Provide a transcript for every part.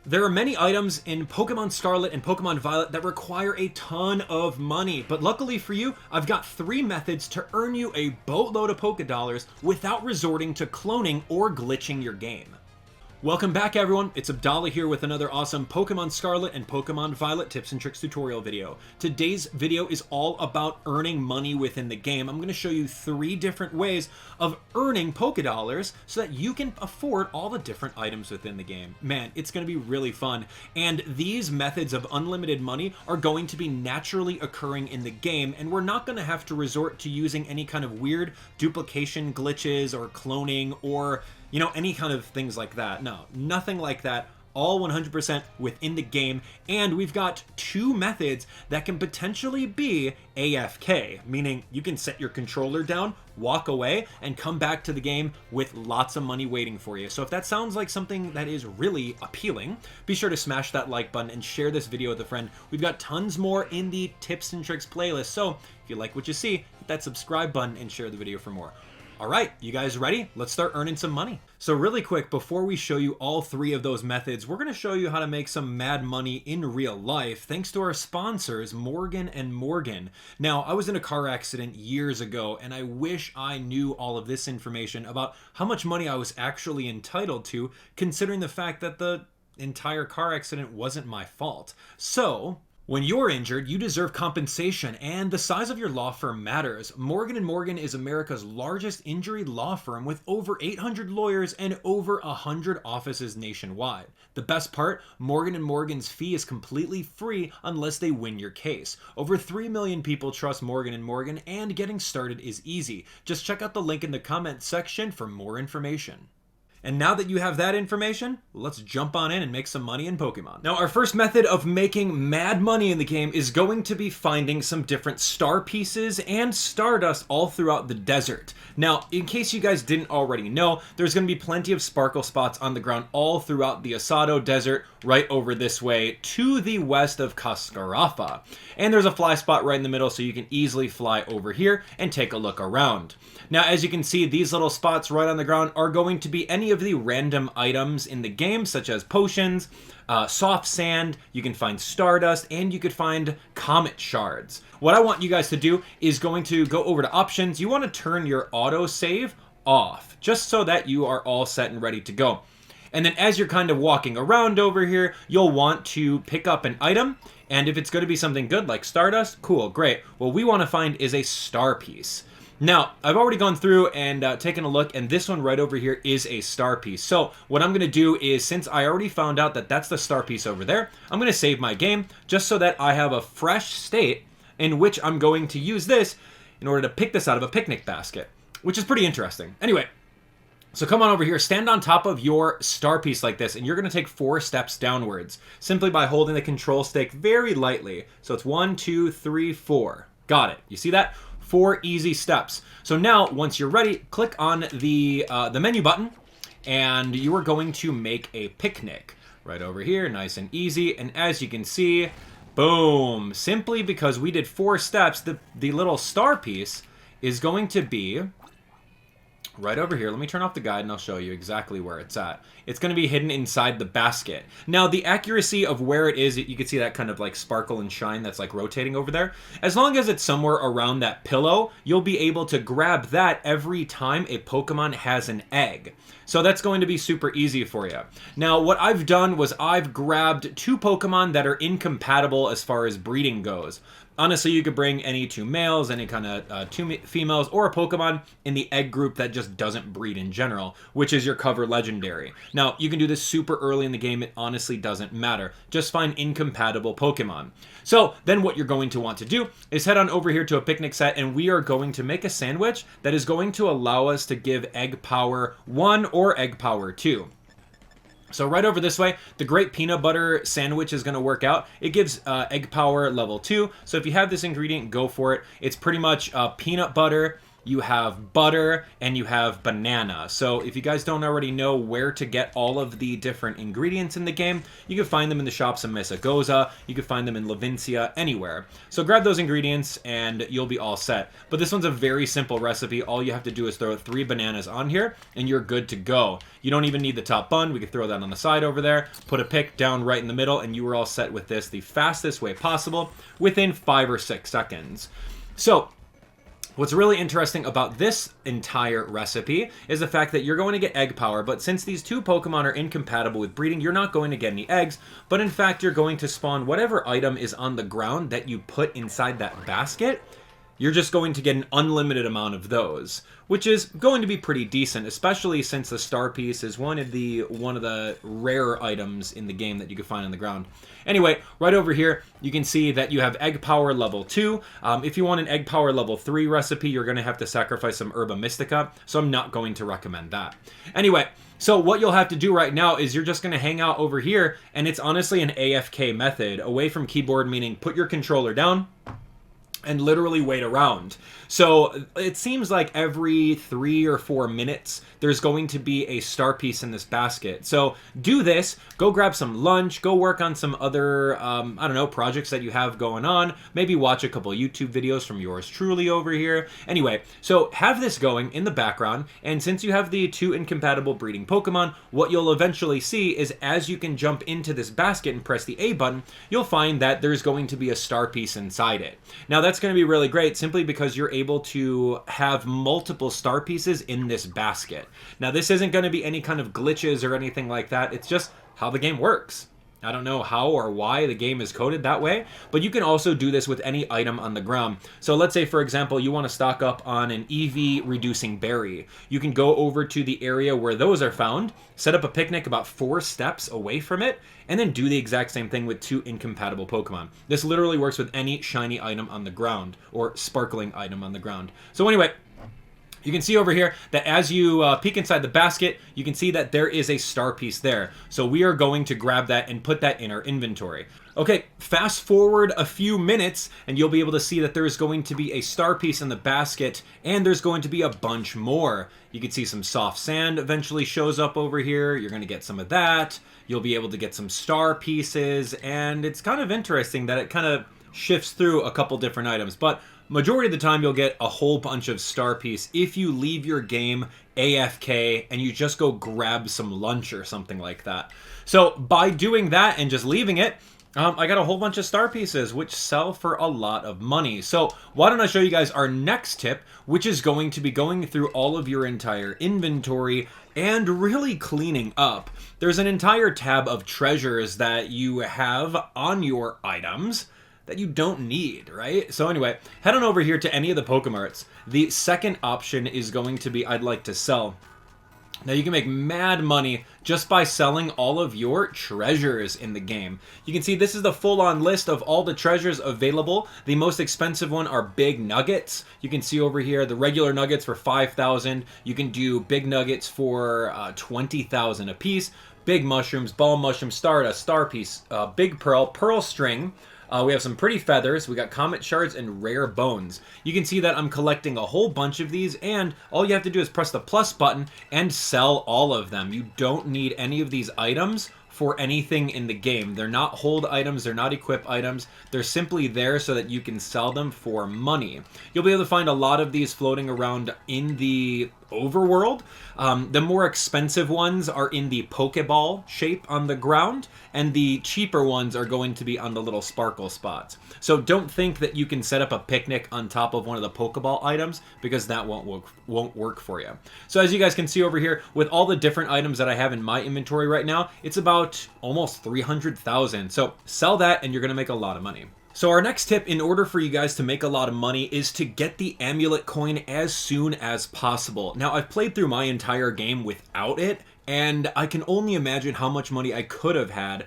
There are many items in Pokemon Scarlet and Pokemon Violet that require a ton of money, but luckily for you, I've got 3 methods to earn you a boatload of Pokédollars without resorting to cloning or glitching your game. Welcome back everyone, it's Abdallah here with another awesome Pokemon Scarlet and Pokemon Violet tips and tricks tutorial video. Today's video is all about earning money within the game. I'm going to show you 3 different ways of earning Pokédollars so that you can afford all the different items within the game. Man, it's going to be really fun, and these methods of unlimited money are going to be naturally occurring in the game, and we're not going to have to resort to using any kind of weird duplication glitches or cloning or any kind of things like that. No, nothing like that. All 100% within the game. And we've got 2 methods that can potentially be AFK, meaning you can set your controller down, walk away, and come back to the game with lots of money waiting for you. So if that sounds like something that is really appealing, be sure to smash that like button and share this video with a friend. We've got tons more in the tips and tricks playlist. So if you like what you see, hit that subscribe button and share the video for more. Alright, you guys ready? Let's start earning some money. So really quick, before we show you all 3 of those methods, we're going to show you how to make some mad money in real life thanks to our sponsors, Morgan & Morgan. Now, I was in a car accident years ago, and I wish I knew all of this information about how much money I was actually entitled to, considering the fact that the entire car accident wasn't my fault. So when you're injured, you deserve compensation, and the size of your law firm matters. Morgan & Morgan is America's largest injury law firm with over 800 lawyers and over 100 offices nationwide. The best part, Morgan & Morgan's fee is completely free unless they win your case. Over 3 million people trust Morgan & Morgan, and getting started is easy. Just check out the link in the comment section for more information. And now that you have that information, let's jump on in and make some money in Pokemon. Now, our first method of making mad money in the game is going to be finding some different star pieces and stardust all throughout the desert. Now, in case you guys didn't already know, there's going to be plenty of sparkle spots on the ground all throughout the Asado Desert, right over this way to the west of Cascarafa. And there's a fly spot right in the middle, so you can easily fly over here and take a look around. Now, as you can see, these little spots right on the ground are going to be any of the random items in the game, such as potions, soft sand, you can find stardust, and you could find comet shards. What I want you guys to do is going to go over to options. You want to turn your auto save off, just so that you are all set and ready to go. And then as you're kind of walking around over here, you'll want to pick up an item, and if it's going to be something good like stardust, cool, great. What we want to find is a star piece. Now, I've already gone through and taken a look, and this one right over here is a star piece. So what I'm going to do is, since I already found out that that's the star piece over there, I'm going to save my game just so that I have a fresh state in which I'm going to use this in order to pick this out of a picnic basket, which is pretty interesting. Anyway, so come on over here, stand on top of your star piece like this, and you're going to take 4 steps downwards simply by holding the control stick very lightly. So it's 1, 2, 3, 4. Got it. You see that? 4 easy steps. So now, once you're ready, click on the menu button, and you are going to make a picnic right over here, nice and easy. And as you can see, boom! Simply because we did 4 steps, the little star piece is going to be right over here. Let me turn off the guide and I'll show you exactly where it's at. It's going to be hidden inside the basket. Now, the accuracy of where it is, you can see that kind of like sparkle and shine that's like rotating over there. As long as it's somewhere around that pillow, you'll be able to grab that every time a Pokemon has an egg. So that's going to be super easy for you. Now, what I've done was I've grabbed 2 Pokemon that are incompatible as far as breeding goes. Honestly, you could bring any 2 males, any kind of 2 females, or a Pokemon in the egg group that just doesn't breed in general, which is your cover legendary. Now, you can do this super early in the game. It honestly doesn't matter. Just find incompatible Pokemon. So then what you're going to want to do is head on over here to a picnic set, and we are going to make a sandwich that is going to allow us to give egg power 1 or egg power 2. So right over this way, the Great Peanut Butter Sandwich is going to work out. It gives egg power level 2. So if you have this ingredient, go for it. It's pretty much peanut butter. you have butter, and you have banana. So if you guys don't already know where to get all of the different ingredients in the game, you can find them in the shops of Mesagoza, you can find them in Levincia, anywhere. So grab those ingredients and you'll be all set. But this one's a very simple recipe. All you have to do is throw 3 bananas on here and you're good to go. You don't even need the top bun. We could throw that on the side over there, put a pick down right in the middle, and you are all set with this the fastest way possible within 5 or 6 seconds. So what's really interesting about this entire recipe is the fact that you're going to get egg power, but since these 2 Pokemon are incompatible with breeding, you're not going to get any eggs, but in fact, you're going to spawn whatever item is on the ground that you put inside that basket. You're just going to get an unlimited amount of those, which is going to be pretty decent, especially since the star piece is one of the rare items in the game that you can find on the ground. Anyway, right over here, you can see that you have egg power level 2. If you want an egg power level 3 recipe, you're going to have to sacrifice some Herba Mystica, so I'm not going to recommend that. Anyway, so what you'll have to do right now is you're just going to hang out over here, and it's honestly an AFK method, away from keyboard, meaning put your controller down and literally wait around. So it seems like every 3 or 4 minutes, there's going to be a star piece in this basket. So do this, go grab some lunch, go work on some other, I don't know, projects that you have going on. Maybe watch a couple YouTube videos from yours truly over here. Anyway, so have this going in the background. And since you have the 2 incompatible breeding Pokemon, what you'll eventually see is as you can jump into this basket and press the A button, you'll find that there's going to be a star piece inside it. Now that's going to be really great simply because you're able to have multiple star pieces in this basket. Now this isn't going to be any kind of glitches or anything like that. It's just how the game works. I don't know how or why the game is coded that way, but you can also do this with any item on the ground. So let's say, for example, you want to stock up on an EV reducing berry. You can go over to the area where those are found, set up a picnic about 4 steps away from it, and then do the exact same thing with 2 incompatible Pokemon. This literally works with any shiny item on the ground or sparkling item on the ground. So anyway, you can see over here that as you peek inside the basket, you can see that there is a star piece there. So we are going to grab that and put that in our inventory. Okay, fast forward a few minutes and you'll be able to see that there is going to be a star piece in the basket and there's going to be a bunch more. You can see some soft sand eventually shows up over here. You're going to get some of that. You'll be able to get some star pieces, and it's kind of interesting that it kind of shifts through a couple different items, but majority of the time you'll get a whole bunch of star piece if you leave your game AFK and you just go grab some lunch or something like that. So by doing that and just leaving it, I got a whole bunch of star pieces, which sell for a lot of money. So why don't I show you guys our next tip, which is going to be going through all of your entire inventory and really cleaning up. There's an entire tab of treasures that you have on your items that you don't need, right? So anyway, head on over here to any of the Pokemarts. The second option is going to be I'd like to sell. Now you can make mad money just by selling all of your treasures in the game. You can see this is the full-on list of all the treasures available. The most expensive one are big nuggets. You can see over here the regular nuggets for 5,000. You can do big nuggets for 20,000 a piece. Big mushrooms, ball mushroom, stardust, star piece, big pearl, pearl string. We have some pretty feathers, we got comet shards, and rare bones. You can see that I'm collecting a whole bunch of these, and all you have to do is press the plus button and sell all of them. You don't need any of these items for anything in the game. They're not hold items, they're not equip items, they're simply there so that you can sell them for money. You'll be able to find a lot of these floating around in the overworld. The more expensive ones are in the Pokeball shape on the ground, and the cheaper ones are going to be on the little sparkle spots. So don't think that you can set up a picnic on top of one of the Pokeball items, because that won't work for you. So as you guys can see over here, with all the different items that I have in my inventory right now, it's about almost 300,000. So sell that and you're going to make a lot of money. So our next tip, in order for you guys to make a lot of money, is to get the Amulet Coin as soon as possible. Now, I've played through my entire game without it, and I can only imagine how much money I could have had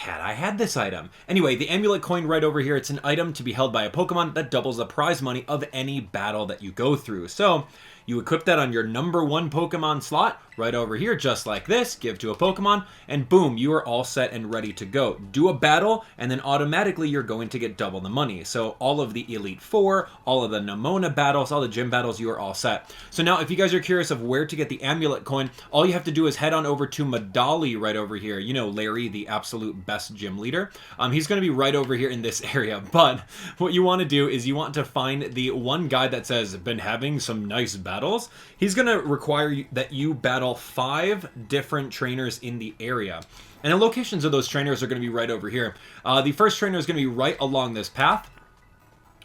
I had this item. Anyway, the Amulet Coin right over here, it's an item to be held by a Pokemon that doubles the prize money of any battle that you go through. So You equip that on your #1 Pokemon slot, right over here, just like this, give to a Pokemon, and boom, you are all set and ready to go. Do a battle, and then automatically you're going to get double the money. So all of the Elite Four, all of the Nemona battles, all the gym battles, you are all set. So now, if you guys are curious of where to get the Amulet Coin, all you have to do is head on over to Medali right over here. You know, Larry, the absolute best gym leader. He's going to be right over here in this area, but what you want to do is you want to find the one guy that says, been having some nice battles. He's going to require that you battle 5 different trainers in the area. And the locations of those trainers are going to be right over here. The first trainer is going to be right along this path.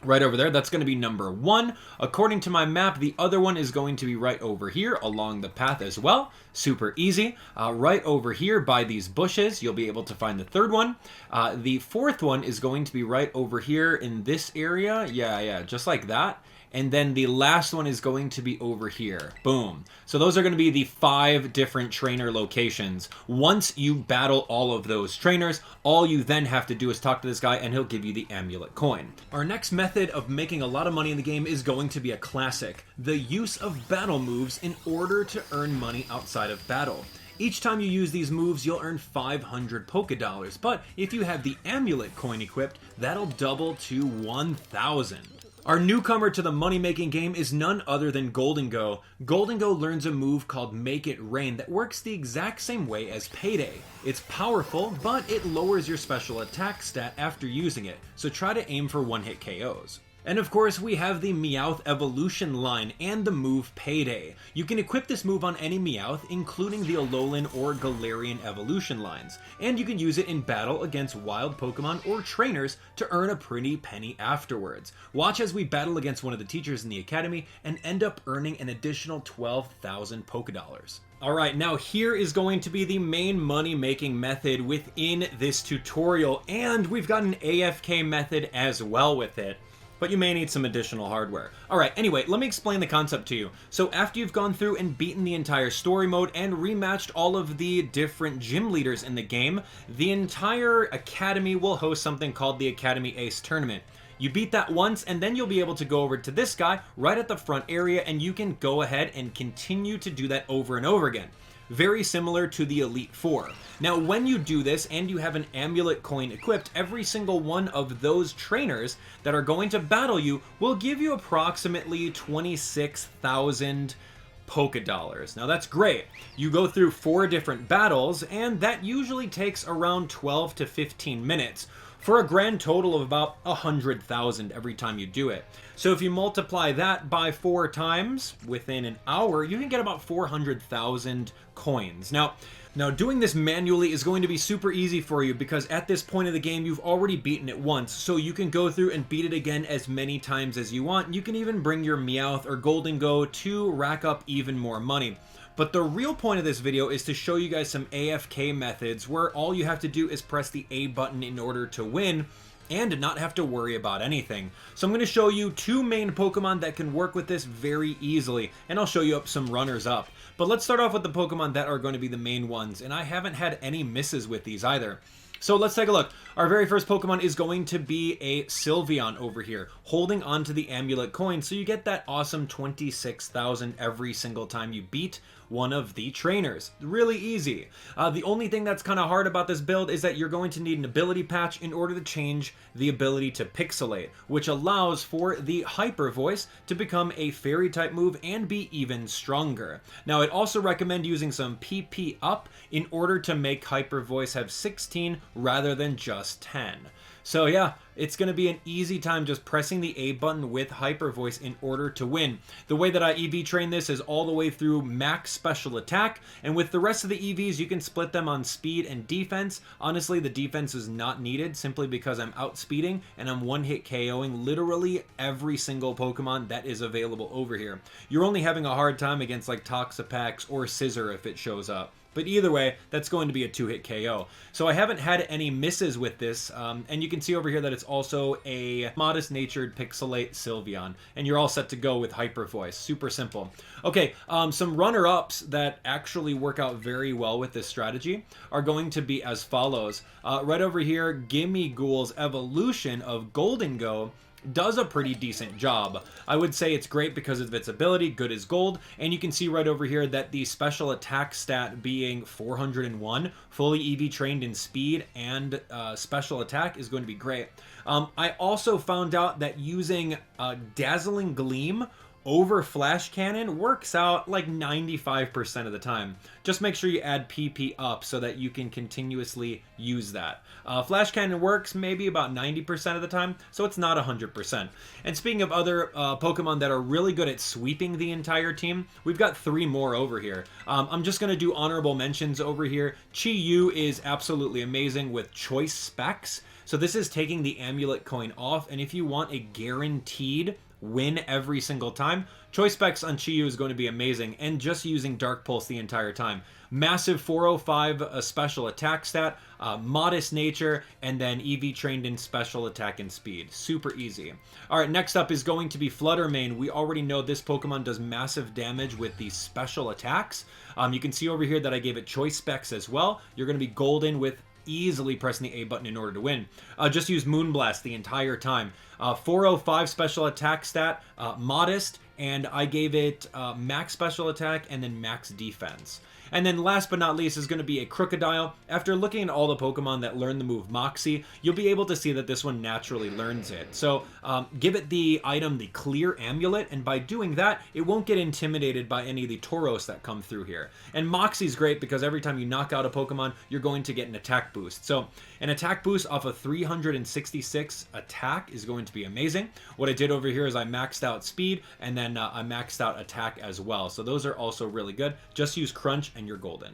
Right over there, that's going to be #1. According to my map, the other one is going to be right over here along the path as well. Super easy. Right over here by these bushes, you'll be able to find the third one. The fourth one is going to be right over here in this area. Yeah, just like that. And then the last one is going to be over here. Boom. So those are going to be the 5 different trainer locations. Once you battle all of those trainers, all you then have to do is talk to this guy and he'll give you the Amulet Coin. Our next method of making a lot of money in the game is going to be a classic: the use of battle moves in order to earn money outside of battle. Each time you use these moves, you'll earn 500 Pokédollars, but if you have the Amulet Coin equipped, that'll double to 1,000. Our newcomer to the money-making game is none other than Go. Go learns a move called Make It Rain that works the exact same way as Payday. It's powerful, but it lowers your special attack stat after using it, so try to aim for one-hit KOs. And of course, we have the Meowth evolution line and the move Payday. You can equip this move on any Meowth, including the Alolan or Galarian evolution lines, and you can use it in battle against wild Pokemon or trainers to earn a pretty penny afterwards. Watch as we battle against one of the teachers in the academy and end up earning an additional 12,000 Pokédollars. Alright, now here is going to be the main money-making method within this tutorial, and we've got an AFK method as well with it. But you may need some additional hardware. Alright, anyway, let me explain the concept to you. So after you've gone through and beaten the entire story mode and rematched all of the different gym leaders in the game, the entire academy will host something called the Academy Ace Tournament. You beat that once, and then you'll be able to go over to this guy right at the front area, and you can go ahead and continue to do that over and over again. Very similar to the Elite Four. Now, when you do this and you have an Amulet Coin equipped, every single one of those trainers that are going to battle you will give you approximately 26,000 Pokédollars. Now that's great. You go through 4 different battles, and that usually takes around 12 to 15 minutes. For a grand total of about 100,000 every time you do it. So if you multiply that by 4 times within an hour, you can get about 400,000 coins. Now doing this manually is going to be super easy for you because at this point of the game, you've already beaten it once, so you can go through and beat it again as many times as you want. You can even bring your Meowth or Go to rack up even more money. But the real point of this video is to show you guys some AFK methods where all you have to do is press the A button in order to win and not have to worry about anything. So I'm going to show you 2 main Pokemon that can work with this very easily, and I'll show you some runners-up. But let's start off with the Pokemon that are going to be the main ones, and I haven't had any misses with these either. So let's take a look. Our very first Pokemon is going to be a Sylveon over here, holding onto the Amulet Coin, so you get that awesome 26,000 every single time you beat one of the trainers. Really easy. The only thing that's kind of hard about this build is that you're going to need an ability patch in order to change the ability to pixelate, which allows for the Hyper Voice to become a fairy type move and be even stronger. Now, I'd also recommend using some PP up in order to make Hyper Voice have 16 rather than just 10. So yeah, it's going to be an easy time just pressing the A button with Hyper Voice in order to win. The way that I EV train this is all the way through max special attack, and with the rest of the EVs you can split them on speed and defense. Honestly, the defense is not needed simply because I'm outspeeding and I'm one-hit KOing literally every single Pokemon that is available over here. You're only having a hard time against like Toxapex or Scizor if it shows up. But either way, that's going to be a 2-hit KO. So I haven't had any misses with this, and you can see over here that it's also a modest-natured Pixelate Sylveon, and you're all set to go with Hyper Voice. Super simple. Okay, some runner-ups that actually work out very well with this strategy are going to be as follows. Right over here, Gimme Ghoul's evolution of Go does a pretty decent job. I would say it's great because of its ability, good as gold, and you can see right over here that the special attack stat being 401, fully EV trained in speed and special attack is going to be great. I also found out that using Dazzling Gleam over Flash Cannon works out like 95% of the time. Just make sure you add PP up so that you can continuously use that. Flash Cannon works maybe about 90% of the time, so it's not 100%. And speaking of other Pokemon that are really good at sweeping the entire team, we've got 3 more over here. I'm just going to do honorable mentions over here. Chi-Yu is absolutely amazing with choice specs. So this is taking the Amulet Coin off, and if you want a guaranteed win every single time, choice specs on Chi-Yu is going to be amazing, and just using Dark Pulse the entire time. Massive 405 special attack stat, modest nature, and then EV trained in special attack and speed. Super easy. Alright, next up is going to be Fluttermane. We already know this Pokemon does massive damage with these special attacks. You can see over here that I gave it choice specs as well. You're going to be golden with easily pressing the A button in order to win. Just use Moonblast the entire time. 405 special attack stat, modest, and I gave it max special attack and then max defense. And then last but not least is going to be a Crocodile. After looking at all the Pokemon that learn the move Moxie, you'll be able to see that this one naturally learns it. So give it the item, the Clear Amulet, and by doing that, it won't get intimidated by any of the Tauros that come through here. And Moxie's great because every time you knock out a Pokemon, you're going to get an attack boost. So an attack boost off of 366 attack is going to be amazing. What I did over here is I maxed out speed, and then I maxed out attack as well. So those are also really good. Just use Crunch and you're golden.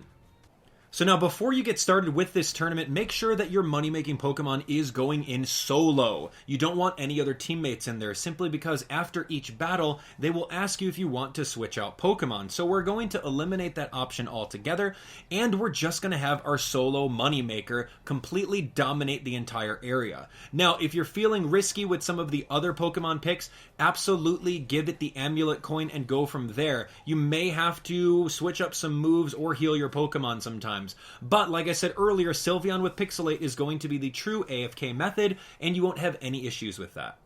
So now before you get started with this tournament, make sure that your money-making Pokemon is going in solo. You don't want any other teammates in there simply because after each battle, they will ask you if you want to switch out Pokemon. So we're going to eliminate that option altogether, and we're just going to have our solo moneymaker completely dominate the entire area. Now, if you're feeling risky with some of the other Pokemon picks, absolutely give it the Amulet Coin and go from there. You may have to switch up some moves or heal your Pokemon sometimes. But like I said earlier, Sylveon with Pixelate is going to be the true AFK method, and you won't have any issues with that.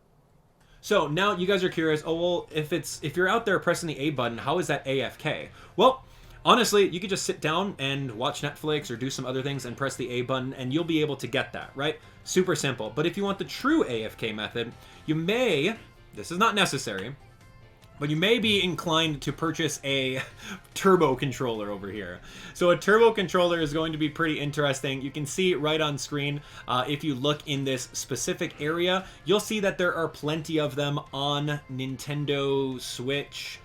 So now you guys are curious, oh well, if you're out there pressing the A button, how is that AFK? Well, honestly, you could just sit down and watch Netflix or do some other things and press the A button, and you'll be able to get that, right? Super simple. But if you want the true AFK method, you may, this is not necessary, but you may be inclined to purchase a turbo controller over here. So a turbo controller is going to be pretty interesting. You can see right on screen, if you look in this specific area, you'll see that there are plenty of them on Nintendo Switch.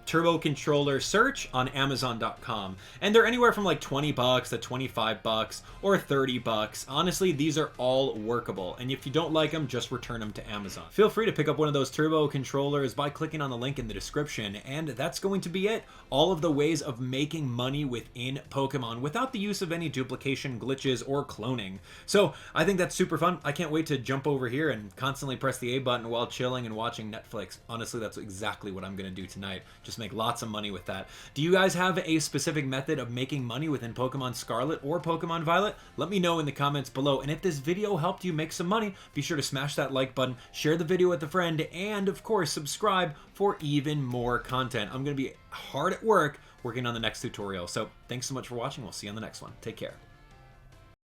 Turbo controller search on Amazon.com, and they're anywhere from like 20 bucks to 25 bucks or 30 bucks. Honestly, these are all workable, and if you don't like them, just return them to Amazon. Feel free to pick up one of those turbo controllers by clicking on the link in the description, and that's going to be it. All of the ways of making money within Pokemon without the use of any duplication, glitches, or cloning. So I think that's super fun. I can't wait to jump over here and constantly press the A button while chilling and watching Netflix. Honestly, that's exactly what I'm going to do tonight. Just make lots of money with that. Do you guys have a specific method of making money within Pokemon Scarlet or Pokemon Violet? Let me know in the comments below. And if this video helped you make some money, be sure to smash that like button, share the video with a friend, and of course, subscribe for even more content. I'm going to be hard at work working on the next tutorial. So thanks so much for watching. We'll see you on the next one. Take care.